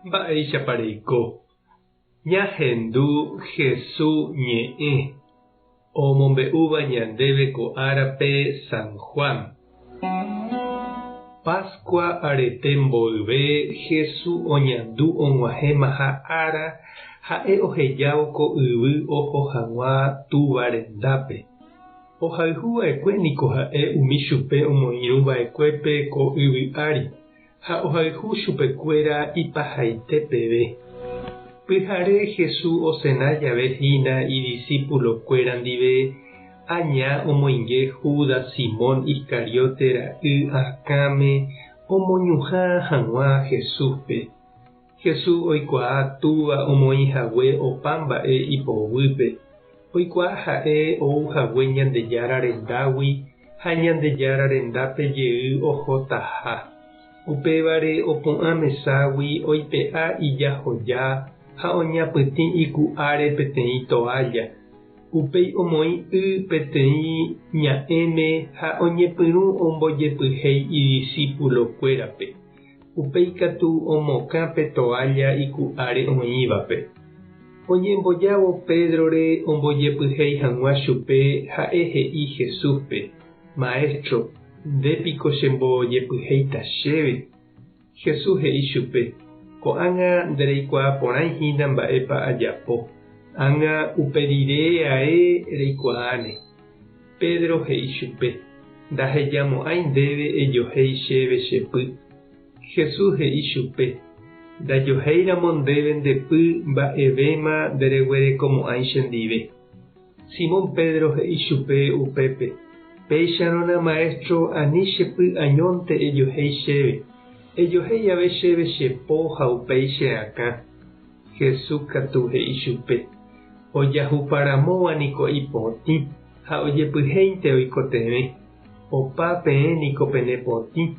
Mba'eichapareiko. Ñahendu Jesús ñe'ẽ omombe'úva ñandéve ko árape San Juan. Pascua arete mboyve Jesús oñandu og̃uahẽmaha ára ha'e ohejávo ko yvy oho hag̃ua túva rendápe. Ohayhuva'ekue niko ha'e umi chupe omoirũva'ekuépe ko yvy ári ha ohayhu chupekuéra ipahaite peve. Pyhare Jesús osẽna jave hína idiscípulokuéra ndive aña omoinge Judas Simón Iscariote ra'y akãme omoñuhã hag̃ua Jesúspe. Jesús oikuaa túva omoĩhague opa mba'e ipovýpe. Oikuaa ha'e ouhague Ñandejára rendágui ha Ñandejára rendápe jey oho taha. Upévare opu'ã meságui oipe'a ijahoja ha oñapytĩ iku áre peteĩ toalla. Upéi omoĩ peteĩ ña'ẽme ha oñepyrũ ombojepyhéi idiscípulokuérape. Upéi katu omokã pe toalla iku áre oĩvape. Oñembojávo Pedrore ombojepyhéi hag̃ua chupe ha'e he'i Jesúspe: Maestro, ndépiko chembojepyhéita chéve. Jesús he'i chupe: Ko'ág̃a ndereikuaa porãihína mba'épa ajapo. Ág̃a upe rire ae reikuaáne. Pedro he'i chupe: Ndahejamo'ãi ndéve ejohéi chéve chepy. Jesús he'i chupe: Ndajohéiramo ndéve ndepy mba'evéma ndereguerekomo'ãi chendive. Simón Pedro he'i chupe upépe: Péicharõna Maestro, ani chepy añónte ejohéi chéve. Ejohéi ave chéve chepo ha upéi cheakã. Jesús katu he'i chupe: Ojahuparamóva niko ipotĩ ha ojepyhéinte oikotevẽ. Opa peẽ niko pene potĩ.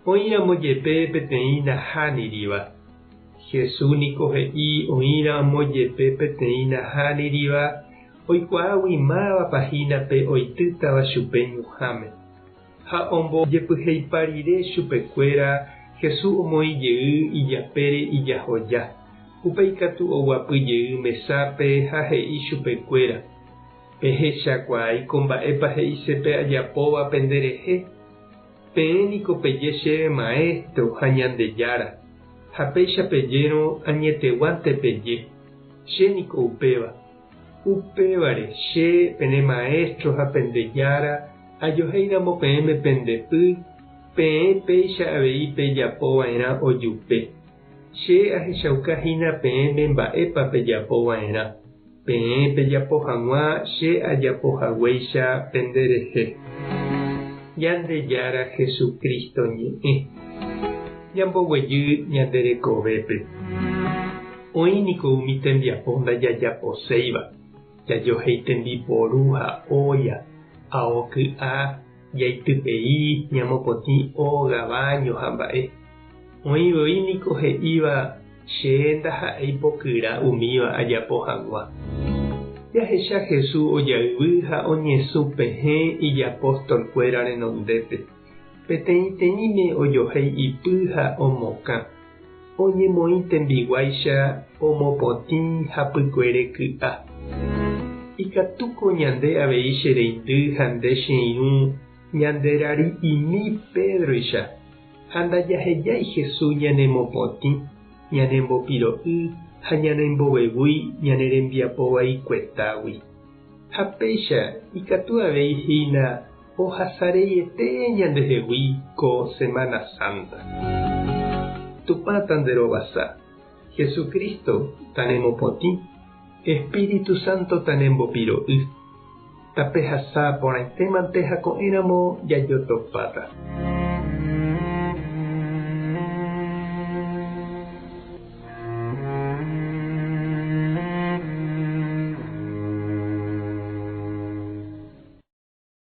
Oĩramo jepe peteĩ nahániriva. Jesús niko he'i oĩramo jepe peteĩ nahániriva oikuaágui máva pahínape oitýtava chupe ñuhãme. Ha ombojepyhéipa rire chupekuéra Jesús omoĩ jey ijapére ijahoja. Upéi katu oguapy jey mesápe ha he'i chupekuéra: Pehechakuaáiko mba'épa he'isépe ajapóva penderehe. Peẽ niko peje chéve Maestro ha Ñandejára. Ha péicha pejérõ añeteguánte peje. Che niko upéva. Upévare che pene Maestro ha Pendejára ajohéiramo peẽme pendepy. Peẽ péicha avei pejapova'erã ojupe. Che ahechaukahína peẽme mba'épa pejapova'erã. Peẽ pejapo hag̃ua che ajapohaguéicha penderehe. Ñandejára Jesucristo ñe'ẽ. Ñamboguejy ñanderekovépe. Oĩ niko umi tembiapo ndajajaposéiva. Jajohéi tembiporu ha ója, aoky'a, jaitypei ñamopotĩ ógavaño ha mba'e. Oĩvoi niko he'íva che ndaha'éi pokyra umíva ajapo hag̃ua. Jahecha Jesús ojayvy ha oñesũ pehẽ ijapóstolkuéra renondépe. Peteĩteĩme ojohéi ipy ha omokã. Oñemoĩ tembiguáicha omopotĩ hapykuére ky'a. Ikatúko ñande avei che reindy ha nde che irũ ñanderari'imi Pedroicha. Ha ndajahejái Jesús ñanemopotĩ, ñanembopiro'y ha ñanembovevúi ñanerembiapóva ikuetágui. Ha péicha ikatu avei hína ohasareiete ñandehegui ko Semana Santa. Tupã tanderovasa. Jesucristo tanemopotĩ. Espíritu Santo tanembopiro'y. Tapehasa porãitémante ha ko'ẽramo jajotopáta.